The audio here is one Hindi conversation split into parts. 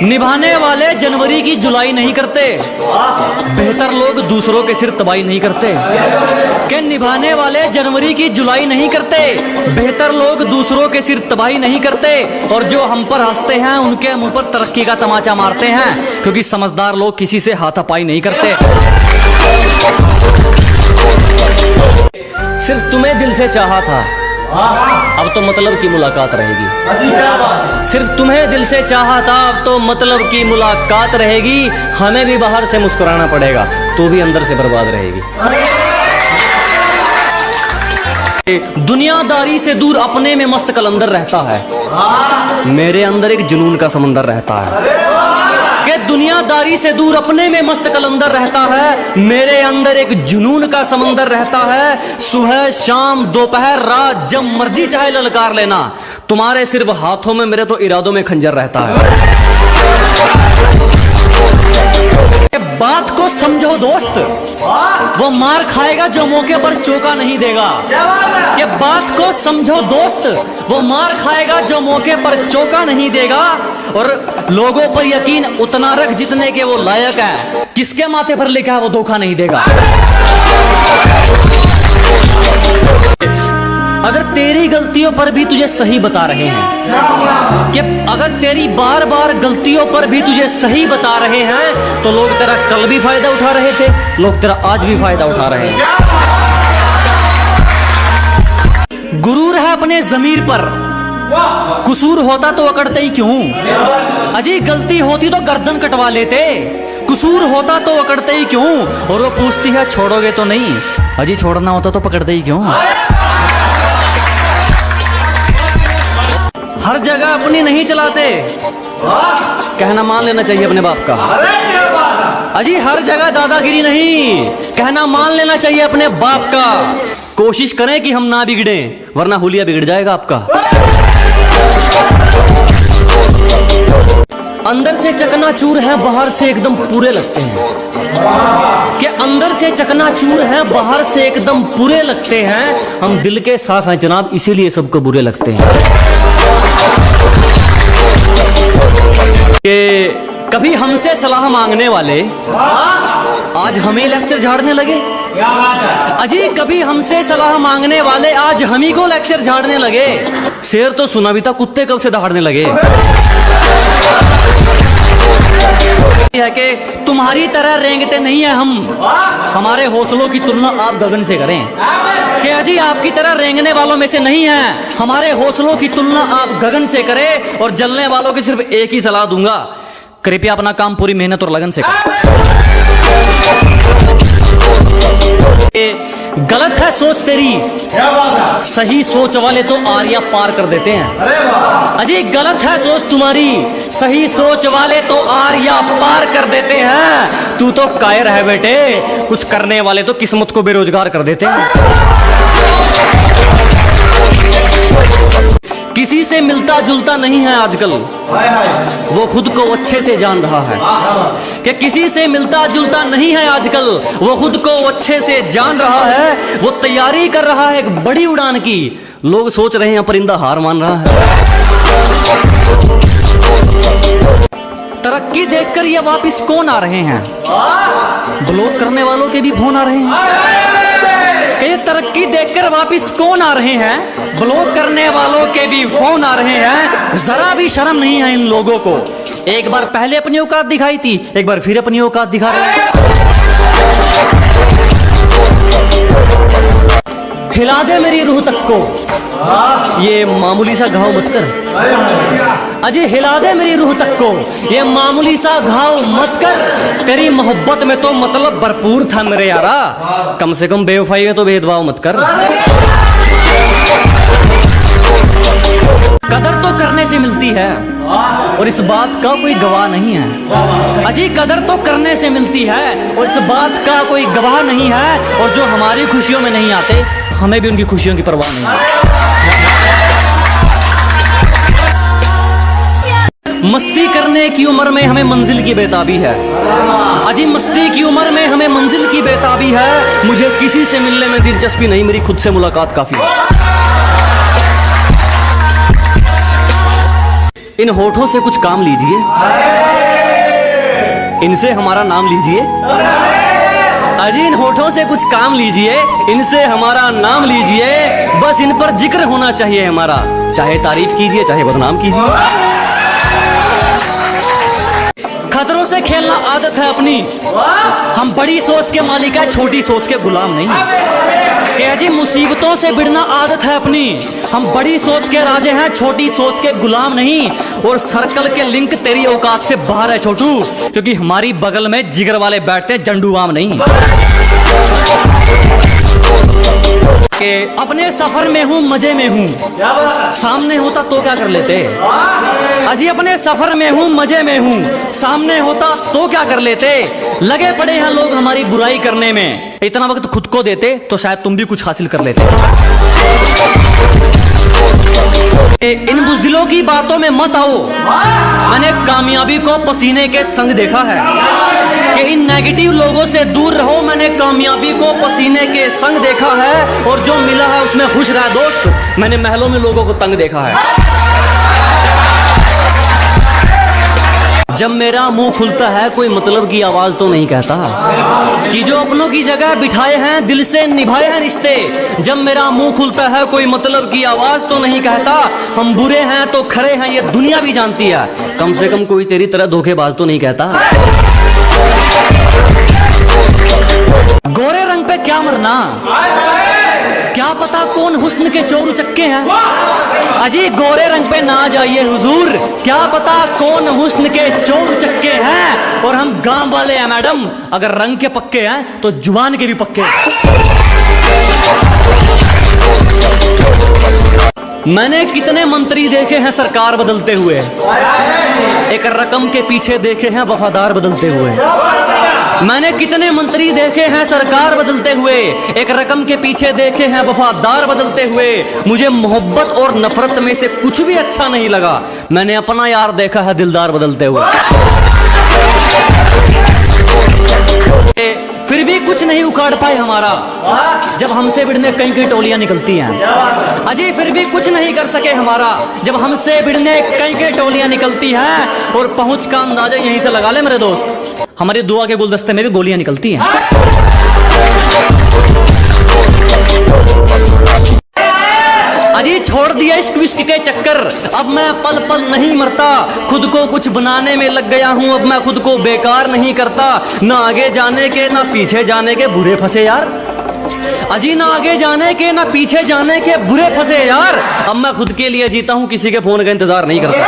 निभाने वाले जनवरी की जुलाई नहीं करते, बेहतर लोग दूसरों के सिर तबाही नहीं करते। कि निभाने वाले जनवरी की जुलाई नहीं करते, बेहतर लोग दूसरों के सिर तबाही नहीं करते। और जो हम पर हंसते हैं उनके मुंह पर तरक्की का तमाचा मारते हैं, क्योंकि समझदार लोग किसी से हाथापाई नहीं करते। सिर्फ तुम्हें दिल से चाहा था, अब तो मतलब की मुलाकात रहेगी। सिर्फ तुम्हें दिल से चाहा था, अब तो मतलब की मुलाकात रहेगी। हमें भी बाहर से मुस्कुराना पड़ेगा, तो भी अंदर से बर्बाद रहेगी। दुनियादारी से दूर अपने में मस्त कलंदर रहता है, मेरे अंदर एक जुनून का समंदर रहता है। कि दुनियादारी से दूर अपने में मस्त कलंदर रहता है, मेरे अंदर एक जुनून का समंदर रहता है। सुबह शाम दोपहर रात जब मर्जी चाहे ललकार लेना, तुम्हारे सिर्फ हाथों में मेरे तो इरादों में खंजर रहता है। बात को समझो दोस्त, वो मार खाएगा जो मौके पर चौका नहीं देगा। ये बात को समझो दोस्त, वो मार खाएगा जो मौके पर चौका नहीं देगा। और लोगों पर यकीन उतना रख जितने के वो लायक है, किसके माथे पर लिखा है वो धोखा नहीं देगा। अगर तेरी गलतियों पर भी तुझे सही बता रहे हैं, कि अगर तेरी बार बार गलतियों पर भी तुझे सही बता रहे हैं, तो लोग तेरा कल भी फायदा उठा रहे थे, लोग तेरा आज भी फायदा उठा रहे हैं। गुरूर है अपने जमीर पर, कसूर होता तो अकड़ते ही क्यों। अजी गलती होती तो गर्दन कटवा लेते, कसूर होता तो अकड़ते ही क्यों। और वो पूछती है छोड़ोगे तो नहीं, अजी छोड़ना होता तो पकड़ते ही क्यों। हर जगह अपनी नहीं चलाते, कहना मान लेना चाहिए अपने बाप का। अजी हर जगह दादागिरी नहीं, कहना मान लेना चाहिए अपने बाप का। कोशिश करें कि हम ना बिगड़े, वरना हुलिया बिगड़ जाएगा आपका। अंदर से चकनाचूर है, बाहर से एकदम पूरे लगते हैं। कि अंदर से चकनाचूर है, बाहर से एकदम पूरे लगते हैं। हम दिल के साफ हैं जनाब, इसीलिए सबको बुरे लगते हैं। कि कभी हमसे सलाह मांगने वाले आज हमें लेक्चर झाड़ने लगे। अजी कभी हमसे सलाह मांगने वाले आज हम ही को लेक्चर झाड़ने लगे। शेर तो सुना भी था, कुत्ते कब से दहाड़ने लगे। है कि तुम्हारी तरह रेंगते नहीं है हम, हमारे हौसलों की तुलना आप गगन से करें। कि अजी आपकी तरह रेंगने वालों में से नहीं है, हमारे हौसलों की तुलना आप गगन से करें। और जलने वालों की सिर्फ एक ही सलाह दूंगा, कृपया अपना काम पूरी मेहनत और लगन से करें। गलत है सोच तेरी, सही सोच वाले तो आर्या पार कर देते हैं। अजी गलत है सोच तुम्हारी, सही सोच वाले तो आर्या पार कर देते हैं। तू तो कायर है बेटे, कुछ करने वाले तो किस्मत को बेरोजगार कर देते हैं। किसी से मिलता जुलता नहीं है आजकल, वो खुद को अच्छे से जान रहा है। कि किसी से मिलता जुलता नहीं है आजकल, वो खुद को अच्छे से जान रहा है। वो तैयारी कर रहा है एक बड़ी उड़ान की, लोग सोच रहे हैं परिंदा हार मान रहा है। तरक्की देखकर ये वापिस कौन आ रहे हैं, ब्लॉक करने वालों के भी फोन आ रहे हैं। ये तरक्की देखकर वापिस कौन आ रहे हैं, ब्लॉक करने वालों के भी फोन आ रहे हैं। जरा भी शर्म नहीं है इन लोगों को। एक बार पहले अपनी औकात दिखाई थी, एक बार फिर अपनी औकात दिखा रहे हैं। हिला दे मेरी रूह तक को, ये मामूली सा घाव मत कर। अजी हिला दे मेरी रूह तक को, ये मामूली सा घाव मत कर। तेरी मोहब्बत में तो मतलब भरपूर था मेरे यारा, कम से कम बेवफाई में तो भेदभाव मत कर। कदर तो करने से मिलती है, और इस बात का कोई गवाह नहीं है। अजी कदर तो करने से मिलती है, और इस बात का कोई गवाह नहीं है। और जो हमारी खुशियों में नहीं आते, हमें भी उनकी खुशियों की परवाह नहीं है। मस्ती करने की उम्र में हमें मंजिल की बेताबी है। अजी मस्ती की उम्र में हमें मंजिल की बेताबी है। मुझे किसी से मिलने में दिलचस्पी नहीं, मेरी खुद से मुलाकात काफी है। इन होठों से कुछ काम लीजिए, इनसे हमारा नाम लीजिए। अजी इन होठों से कुछ काम लीजिए, इनसे हमारा नाम लीजिए। बस इन पर जिक्र होना चाहिए हमारा, चाहे तारीफ कीजिए चाहे बदनाम कीजिए। खतरों से खेलना आदत है अपनी, हम बड़ी सोच के मालिक है, छोटी सोच के गुलाम नहीं। कि अजी मुसीबतों से भिड़ना आदत है अपनी, हम बड़ी सोच के राजे हैं, छोटी सोच के गुलाम नहीं। और सर्कल के लिंक तेरी औकात से बाहर है छोटू, क्योंकि हमारी बगल में जिगर वाले बैठते हैं, जंडू आम नहीं। कि अपने सफर में हूँ मजे में हूँ, सामने होता तो क्या कर लेते। अजी अपने सफर में हूँ मजे में हूँ, सामने होता तो क्या कर लेते। लगे पड़े हैं लोग हमारी बुराई करने में, इतना वक्त खुद को देते तो शायद तुम भी कुछ हासिल कर लेते। इन बुज़दिलों की बातों में मत आओ, मैंने कामयाबी को पसीने के संग देखा है। कि इन नेगेटिव लोगों से दूर रहो, मैंने कामयाबी को पसीने के संग देखा है। और जो मिला है उसमें खुश रहा दोस्त, मैंने महलों में लोगों को तंग देखा है। जब मेरा मुंह खुलता है कोई मतलब की आवाज तो नहीं कहता, कि जो अपनों की जगह बिठाए हैं दिल से निभाए हैं रिश्ते। जब मेरा मुंह खुलता है कोई मतलब की आवाज तो नहीं कहता, हम बुरे हैं तो खरे हैं ये दुनिया भी जानती है। कम से कम कोई तेरी तरह धोखेबाज तो नहीं कहता। गोरे रंग पे क्या मरना, क्या पता कौन हुस्न के चोर चक्के हैं। अजी गोरे रंग पे ना जाइए हुजूर, क्या पता कौन हुस्न के चोर चक्के हैं। और हम गांव वाले हैं मैडम, अगर रंग के पक्के हैं तो जुबान के भी पक्के हैं। मैंने कितने मंत्री देखे हैं सरकार बदलते हुए, एक रकम के पीछे देखे हैं वफादार बदलते हुए। मैंने कितने मंत्री देखे हैं सरकार बदलते हुए, एक रकम के पीछे देखे हैं वफादार बदलते हुए। मुझे मोहब्बत और नफरत में से कुछ भी अच्छा नहीं लगा, मैंने अपना यार देखा है दिलदार बदलते हुए। फिर भी कुछ नहीं उखाड़ पाए हमारा, जब हमसे भिड़ने कई कई टोलियां निकलती हैं। अजी फिर भी कुछ नहीं कर सके हमारा, जब हमसे भिड़ने कई कई टोलियां निकलती हैं। और पहुंच का अंदाजा यहीं से लगा ले मेरे दोस्त, हमारी दुआ के गुलदस्ते में भी गोलियां निकलती हैं। अजी छोड़ दिया इश्क विश्क के चक्कर, अब मैं पल पल नहीं मरता। खुद को कुछ बनाने में लग गया हूं, अब मैं खुद को बेकार नहीं करता। ना आगे जाने के ना पीछे जाने के बुरे फंसे यार। अजी ना आगे जाने के ना पीछे जाने के बुरे फंसे यार। अब मैं खुद के लिए जीता हूं, किसी के फोन का इंतजार नहीं करता।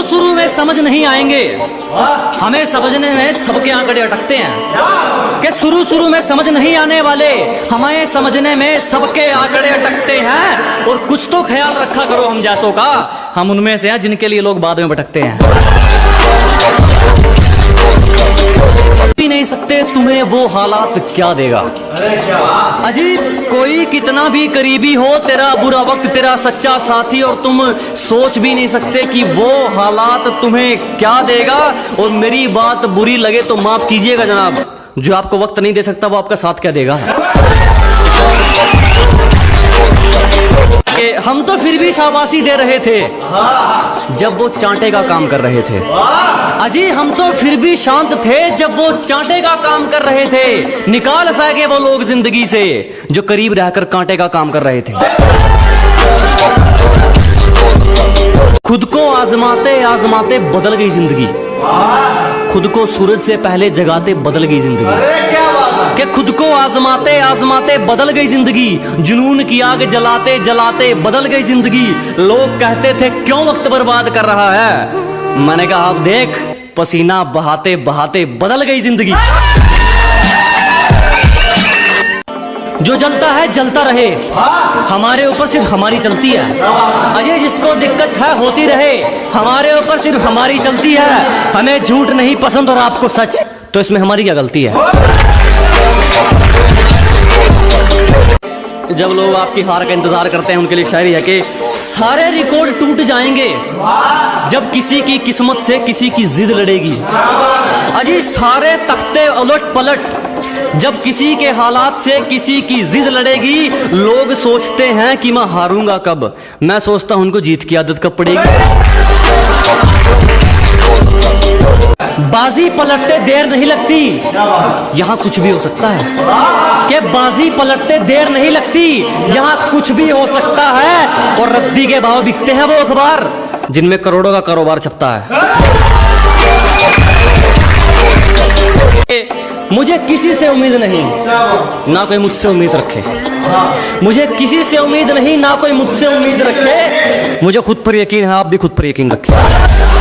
शुरू में समझ नहीं आएंगे, हमें समझने में सबके आंकड़े अटकते हैं। कि शुरू में समझ नहीं आने वाले, हमें समझने में सबके आंकड़े अटकते हैं। और कुछ तो ख्याल रखा करो हम जैसों का, हम उनमें से हैं जिनके लिए लोग बाद में भटकते हैं। भी नहीं सकते तुम्हें वो हालात क्या देगा। अजीब कोई कितना भी करीबी हो, तेरा बुरा वक्त तेरा सच्चा साथी, और तुम सोच भी नहीं सकते कि वो हालात तुम्हें क्या देगा। और मेरी बात बुरी लगे तो माफ कीजिएगा जनाब, जो आपको वक्त नहीं दे सकता वो आपका साथ क्या देगा। हम तो फिर भी शाबाशी दे रहे थे जब वो चांटे का काम कर रहे थे। अजी हम तो फिर भी शांत थे जब वो चांटे का काम कर रहे थे। निकाल फेंके वो लोग जिंदगी से जो करीब रहकर कांटे का काम कर रहे थे। खुद को आजमाते आजमाते बदल गई जिंदगी, खुद को सूरज से पहले जगाते बदल गई जिंदगी। कि खुद को आजमाते आजमाते बदल गई जिंदगी, जुनून की आग जलाते जलाते बदल गई जिंदगी। लोग कहते थे क्यों वक्त बर्बाद कर रहा है, मैंने कहा आप देख पसीना बहाते बहाते बदल गई जिंदगी। जो जलता है जलता रहे, हमारे ऊपर सिर्फ हमारी चलती है। अजय जिसको दिक्कत है होती रहे, हमारे ऊपर सिर्फ हमारी चलती है। हमें झूठ नहीं पसंद और आपको सच, तो इसमें हमारी क्या गलती है। जब लोग आपकी हार का इंतजार करते हैं उनके लिए शायरी है कि सारे रिकॉर्ड टूट जाएंगे जब किसी की किस्मत से किसी की जिद लड़ेगी। अजी सारे तख्ते उलट पलट जब किसी के हालात से किसी की जिद लड़ेगी, लोग सोचते हैं कि मैं हारूंगा कब, मैं सोचता हूं उनको जीत की आदत कब पड़ेगी। बाजी पलटते देर नहीं लगती, यहां कुछ भी हो सकता है। कि बाजी पलटते देर नहीं लगती, यहां कुछ भी हो सकता है। और रद्दी के भाव बिकते हैं वो अखबार जिनमें करोड़ों का कारोबार छपता है। मुझे किसी से उम्मीद नहीं, ना कोई मुझसे उम्मीद रखे। मुझे किसी से उम्मीद नहीं, ना कोई मुझसे उम्मीद रखे। मुझे खुद पर यकीन है, आप भी खुद पर यकीन रखें।